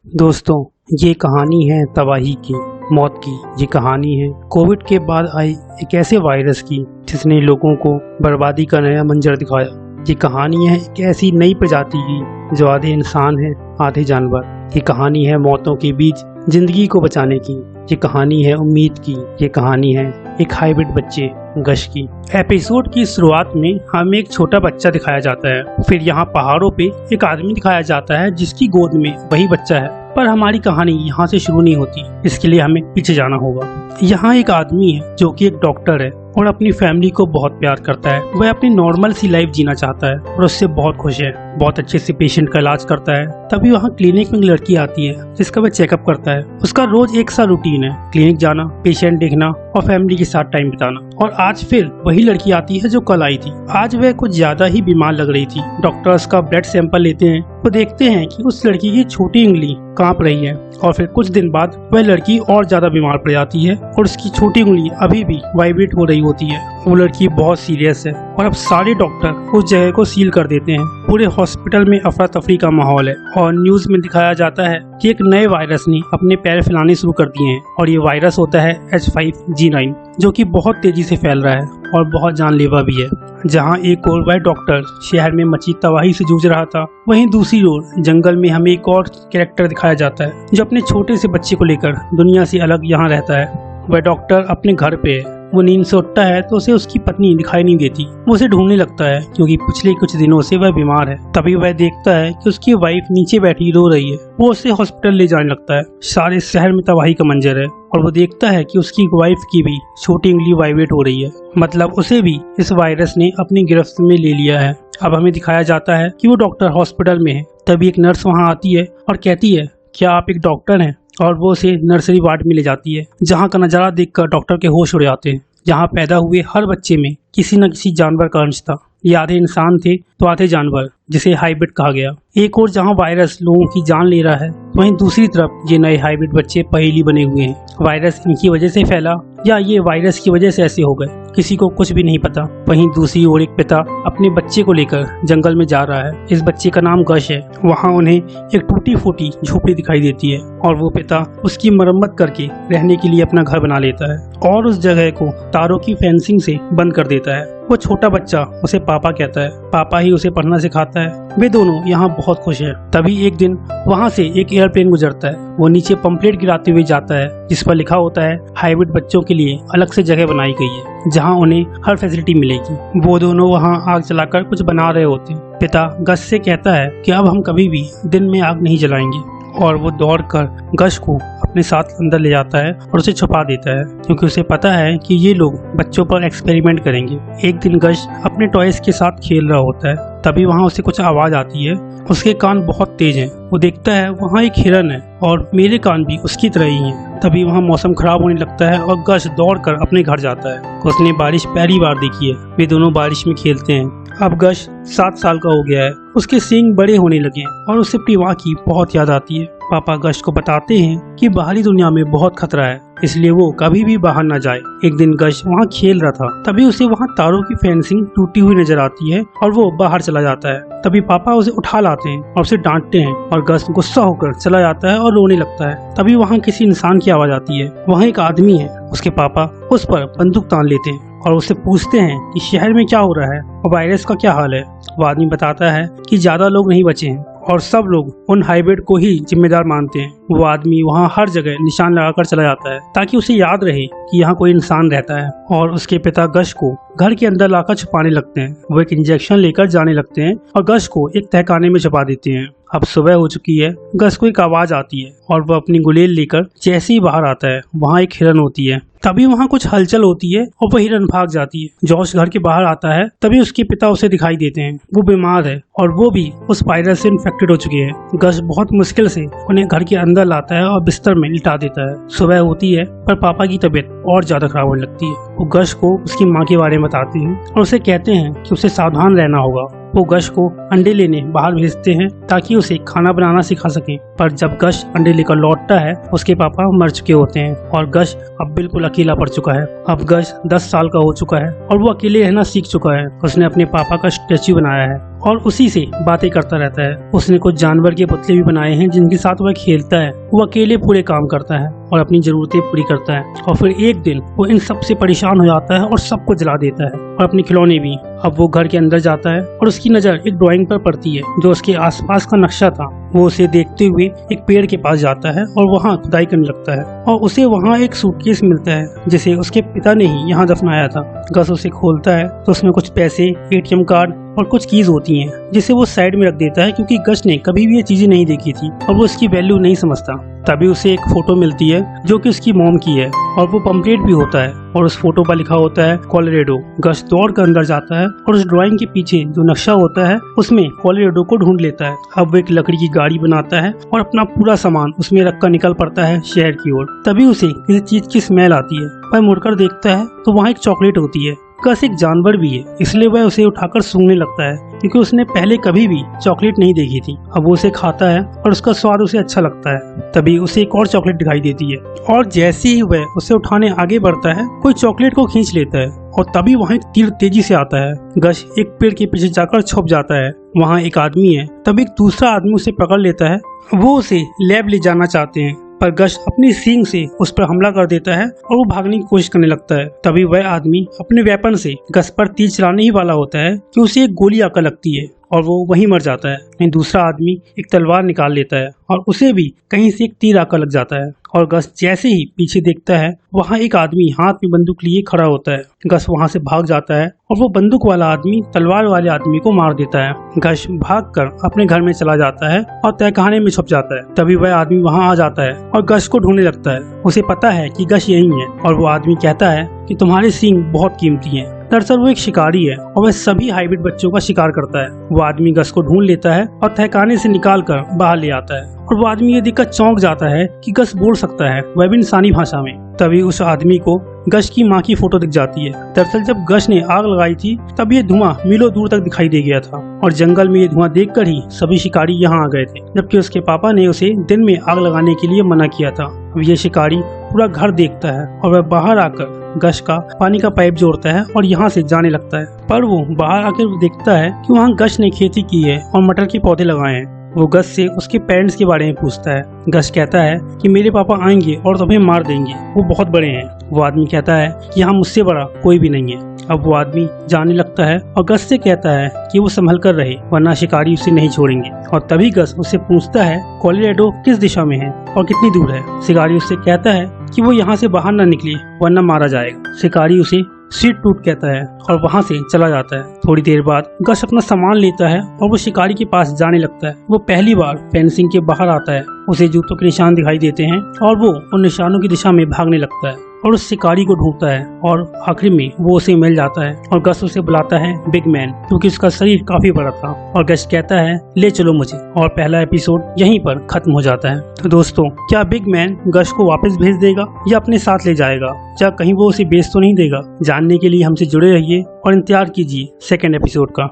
दोस्तों, ये कहानी है तबाही की, मौत की। ये कहानी है कोविड के बाद आई एक ऐसे वायरस की जिसने लोगों को बर्बादी का नया मंजर दिखाया। ये कहानी है एक ऐसी नई प्रजाति की जो आधे इंसान है आधे जानवर। ये कहानी है मौतों के बीच जिंदगी को बचाने की। ये कहानी है उम्मीद की। ये कहानी है एक हाइब्रिड बच्चे गश की। एपिसोड की शुरुआत में हमें एक छोटा बच्चा दिखाया जाता है। फिर यहाँ पहाड़ों पे एक आदमी दिखाया जाता है जिसकी गोद में वही बच्चा है। पर हमारी कहानी यहाँ से शुरू नहीं होती, इसके लिए हमें पीछे जाना होगा। यहाँ एक आदमी है जो कि एक डॉक्टर है और अपनी फैमिली को बहुत प्यार करता है। वह अपनी नॉर्मल सी लाइफ जीना चाहता है और उससे बहुत खुश है। बहुत अच्छे से पेशेंट का इलाज करता है। तभी वहाँ क्लिनिक में एक लड़की आती है जिसका वह चेकअप करता है। उसका रोज एक सा रूटीन है, क्लिनिक जाना, पेशेंट देखना और फैमिली के साथ टाइम बिताना। और आज फिर वही लड़की आती है जो कल आई थी। आज वह कुछ ज्यादा ही बीमार लग रही थी। डॉक्टर्स का ब्लड सैंपल लेते हैं तो देखते हैं कि उस लड़की की छोटी उंगली कांप रही है। और फिर कुछ दिन बाद वह लड़की और ज्यादा बीमार पड़ जाती है और उसकी छोटी उंगली अभी भी वाइब्रेट हो रही होती है। वो लड़की बहुत सीरियस है और अब सारे डॉक्टर उस जगह को सील कर देते हैं। पूरे हॉस्पिटल में अफरा तफरी का माहौल है और न्यूज में दिखाया जाता है कि एक नए वायरस ने अपने पैर फैलाने शुरू कर दिए हैं। और ये वायरस होता है H5N9 जो कि बहुत तेजी से फैल रहा है और बहुत जानलेवा भी है। जहाँ एक ओर वह डॉक्टर शहर में मची तबाही से जूझ रहा था, वहीं दूसरी ओर जंगल में हमें एक और कैरेक्टर दिखाया जाता है जो अपने छोटे से बच्चे को लेकर दुनिया से अलग यहाँ रहता है। वह डॉक्टर अपने घर पे है। वो नींद से उठता है तो उसे उसकी पत्नी दिखाई नहीं देती। वो उसे ढूंढने लगता है क्योंकि पिछले कुछ दिनों से वह बीमार है। तभी वह देखता है कि उसकी वाइफ नीचे बैठी रो रही है। वो उसे हॉस्पिटल ले जाने लगता है। सारे शहर में तबाही का मंजर है और वो देखता है कि उसकी वाइफ की भी छोटी उंगली वाइब्रेट हो रही है। मतलब उसे भी इस वायरस ने अपनी गिरफ्त में ले लिया है। अब हमें दिखाया जाता है कि वो डॉक्टर हॉस्पिटल में है। तभी एक नर्स वहाँ आती है और कहती है, क्या आप एक डॉक्टर हैं? और वो उसे नर्सरी वार्ड में ले जाती है, जहाँ का नजारा देखकर डॉक्टर के होश उड़ जाते हैं। यहाँ पैदा हुए हर बच्चे में किसी न किसी जानवर का अंश था। ये आधे इंसान थे तो आधे जानवर, जिसे हाइब्रिड कहा गया। एक और जहाँ वायरस लोगों की जान ले रहा है, वहीं दूसरी तरफ ये नए हाइब्रिड बच्चे पहेली बने हुए हैं। वायरस इनकी वजह से फैला या ये वायरस की वजह से ऐसे हो गए, किसी को कुछ भी नहीं पता। वहीं दूसरी ओर एक पिता अपने बच्चे को लेकर जंगल में जा रहा है। इस बच्चे का नाम गश है। वहाँ उन्हें एक टूटी फूटी झोपड़ी दिखाई देती है और वो पिता उसकी मरम्मत करके रहने के लिए अपना घर बना लेता है और उस जगह को तारों की फेंसिंग से बंद कर देता है। वो छोटा बच्चा उसे पापा कहता है। पापा ही उसे पढ़ना सिखाता है। वे दोनों यहाँ बहुत खुश हैं। तभी एक दिन वहाँ से एक एयरप्लेन गुजरता है। वो नीचे पंपलेट गिराते हुए जाता है जिस पर लिखा होता है हाइब्रिड बच्चों के लिए अलग से जगह बनाई गई है जहाँ उन्हें हर फैसिलिटी मिलेगी। वो दोनों वहाँ आग जलाकर कुछ बना रहे होते हैं। पिता गश से कहता है कि अब हम कभी भी दिन में आग नहीं जलाएंगे और वो दौड़कर गश को अपने साथ अंदर ले जाता है और उसे छुपा देता है क्योंकि उसे पता है कि ये लोग बच्चों पर एक्सपेरिमेंट करेंगे। एक दिन गश अपने टॉयज के साथ खेल रहा होता है। तभी वहाँ उसे कुछ आवाज आती है। उसके कान बहुत तेज हैं। वो देखता है वहाँ एक हिरन है और मेरे कान भी उसकी तरह ही हैं। तभी वहाँ मौसम खराब होने लगता है और गश दौड़कर अपने घर जाता है। उसने बारिश पहली बार देखी है। वे दोनों बारिश में खेलते हैं। अब गश 7 साल का हो गया है। उसके सींग बड़े होने लगे और उसे अपनी माँ की बहुत याद आती है। पापा गश को बताते हैं कि बाहरी दुनिया में बहुत खतरा है, इसलिए वो कभी भी बाहर न जाए। एक दिन गश वहाँ खेल रहा था। तभी उसे वहाँ तारों की फेंसिंग टूटी हुई नजर आती है और वो बाहर चला जाता है। तभी पापा उसे उठा लाते हैं और उसे डांटते हैं और गश गुस्सा होकर चला जाता है और रोने लगता है। तभी वहाँ किसी इंसान की आवाज आती है। वहाँ एक आदमी है। उसके पापा उस पर बंदूक तान लेते हैं और उससे पूछते हैं कि शहर में क्या हो रहा है और वायरस का क्या हाल है। वो आदमी बताता है कि ज्यादा लोग नहीं बचे हैं और सब लोग उन हाइब्रिड को ही जिम्मेदार मानते हैं। वो आदमी वहाँ हर जगह निशान लगाकर चला जाता है ताकि उसे याद रहे कि यहाँ कोई इंसान रहता है। और उसके पिता गश को घर के अंदर लाकर छुपाने लगते हैं। वो एक इंजेक्शन लेकर जाने लगते हैं और गश को एक तहखाने में छुपा देते हैं। अब सुबह हो चुकी है। गश को एक आवाज आती है और वो अपनी गुलेल लेकर जैसे ही बाहर आता है, वहाँ एक हिरन होती है। तभी वहाँ कुछ हलचल होती है और वो हिरन भाग जाती है। जॉश घर के बाहर आता है। तभी उसके पिता उसे दिखाई देते हैं। वो बीमार है और वो भी उस वायरस से इन्फेक्टेड हो चुके हैं। गश बहुत मुश्किल से उन्हें घर के अंदर लाता है और बिस्तर में लिटा देता है। सुबह होती है पर पापा की तबीयत और ज्यादा खराब होने लगती है। वो गश को उसकी माँ के बारे में बताते हैं और उसे कहते हैं कि उसे सावधान रहना होगा। वो गश को अंडे लेने बाहर भेजते हैं ताकि उसे खाना बनाना सिखा सके। पर जब गश अंडे लेकर लौटता है उसके पापा मर चुके होते हैं और गश अब बिल्कुल अकेला पड़ चुका है। अब गश 10 साल का हो चुका है और वो अकेले रहना सीख चुका है। उसने अपने पापा का स्टैचू बनाया है और उसी से बातें करता रहता है। उसने कुछ जानवर के पुतले भी बनाए हैं जिनके साथ वह खेलता है। वो अकेले पूरे काम करता है और अपनी जरूरतें पूरी करता है और फिर एक दिन वो इन सब से परेशान हो जाता है और सबको जला देता है और अपने खिलौने भी। अब वो घर के अंदर जाता है और उसकी नजर एक ड्राइंग पर पड़ती है जो उसके आसपास का नक्शा था। वो उसे देखते हुए एक पेड़ के पास जाता है और वहाँ खुदाई करने लगता है और उसे वहाँ एक सूटकेस मिलता है जिसे उसके पिता ने ही यहाँ दफनाया था। गस उसे खोलता है तो उसमें कुछ पैसे, एटीएम कार्ड और कुछ कीज होती हैं जिसे वो साइड में रख देता है क्योंकि गश ने कभी भी ये चीजें नहीं देखी थी और वो इसकी वैल्यू नहीं समझता। तभी उसे एक फोटो मिलती है जो कि उसकी मॉम की है और वो पंपलेट भी होता है और उस फोटो पर लिखा होता है कोलोराडो। गश दौड़ कर अंदर जाता है और उस ड्राइंग के पीछे जो नक्शा होता है उसमें कोलोराडो को ढूंढ लेता है। अब वो एक लकड़ी की गाड़ी बनाता है और अपना पूरा सामान उसमें रखकर निकल पड़ता है शहर की ओर। तभी उसे किसी चीज की स्मेल आती है। वह मुड़कर देखता है तो वहाँ एक चॉकलेट होती है। गस एक जानवर भी है इसलिए वह उसे उठाकर सूंघने लगता है क्योंकि उसने पहले कभी भी चॉकलेट नहीं देखी थी। अब वो उसे खाता है और उसका स्वाद उसे अच्छा लगता है। तभी उसे एक और चॉकलेट दिखाई देती है और जैसे ही वह उसे उठाने आगे बढ़ता है कोई चॉकलेट को खींच लेता है और तभी वहाँ एक तीर तेजी से आता है। गश एक पेड़ के पीछे जाकर छुप जाता है। वहाँ एक आदमी है। तभी एक दूसरा आदमी उसे पकड़ लेता है। वो उसे लैब ले जाना चाहते हैं पर गश अपनी सींग से उस पर हमला कर देता है और वो भागने की कोशिश करने लगता है। तभी वह आदमी अपने वेपन से गश पर तीर चलाने ही वाला होता है कि उसे एक गोली आकर लगती है और वो वहीं मर जाता है। लेकिन दूसरा आदमी एक तलवार निकाल लेता है और उसे भी कहीं से एक तीर आकर लग जाता है और गश जैसे ही पीछे देखता है वहाँ एक आदमी हाथ में बंदूक लिए खड़ा होता है। गश वहाँ से भाग जाता है और वो बंदूक वाला आदमी तलवार वाले आदमी को मार देता है। गश भागकर अपने घर में चला जाता है और तहखाने में छुप जाता है। तभी वह आदमी वहाँ आ जाता है और गश को ढूंढने लगता है। उसे पता है कि गश यही है और वो आदमी कहता है कि तुम्हारे सींग बहुत कीमती हैं। दरअसल वो एक शिकारी है और वह सभी हाइब्रिड बच्चों का शिकार करता है। वो आदमी गश को ढूंढ लेता है और तहखाने से निकाल कर बाहर ले आता है और वो आदमी ये देखकर चौंक जाता है कि गश बोल सकता है, वह भी इंसानी भाषा में। तभी उस आदमी को गश की माँ की फोटो दिख जाती है। दरअसल जब गश ने आग लगाई थी तब ये धुआं मीलों दूर तक दिखाई दे गया था और जंगल में ये धुआं देखकर ही सभी शिकारी यहाँ आ गए थे, जबकि उसके पापा ने उसे दिन में आग लगाने के लिए मना किया था। अब ये शिकारी पूरा घर देखता है और वह बाहर आकर गश का पानी का पाइप जोड़ता है और यहाँ से जाने लगता है। पर वो बाहर आकर देखता है कि वहाँ गश ने खेती की है और मटर के पौधे लगाए हैं। वो गश से उसके पेरेंट्स के बारे में पूछता है। गश कहता है कि मेरे पापा आएंगे और तुम्हें मार देंगे, वो बहुत बड़े हैं। वो आदमी कहता है कि यहाँ मुझसे बड़ा कोई भी नहीं है। अब वो आदमी जाने लगता है और गश से कहता है कि वो संभल कर रहे वरना शिकारी उसे नहीं छोड़ेंगे। और तभी गश उससे पूछता है कोलोराडो किस दिशा में है और कितनी दूर है। शिकारी उससे कहता है कि वो यहाँ से बाहर न निकले वरना मारा जाएगा। शिकारी उसे स्वीट टूथ कहता है और वहाँ से चला जाता है। थोड़ी देर बाद गश अपना सामान लेता है और वो शिकारी के पास जाने लगता है। वो पहली बार फेंसिंग के बाहर आता है। उसे जूतों के निशान दिखाई देते हैं और वो उन निशानों की दिशा में भागने लगता है और उस शिकारी को ढूंढता है और आखिर में वो उसे मिल जाता है और गश उसे बुलाता है बिग मैन, क्योंकि उसका शरीर काफी बड़ा था। और गश कहता है ले चलो मुझे, और पहला एपिसोड यहीं पर खत्म हो जाता है। तो दोस्तों, क्या बिग मैन गश को वापस भेज देगा या अपने साथ ले जाएगा, या कहीं वो उसे बेच तो नहीं देगा? जानने के लिए हमसे जुड़े रहिए और इंतजार कीजिए सेकेंड एपिसोड का।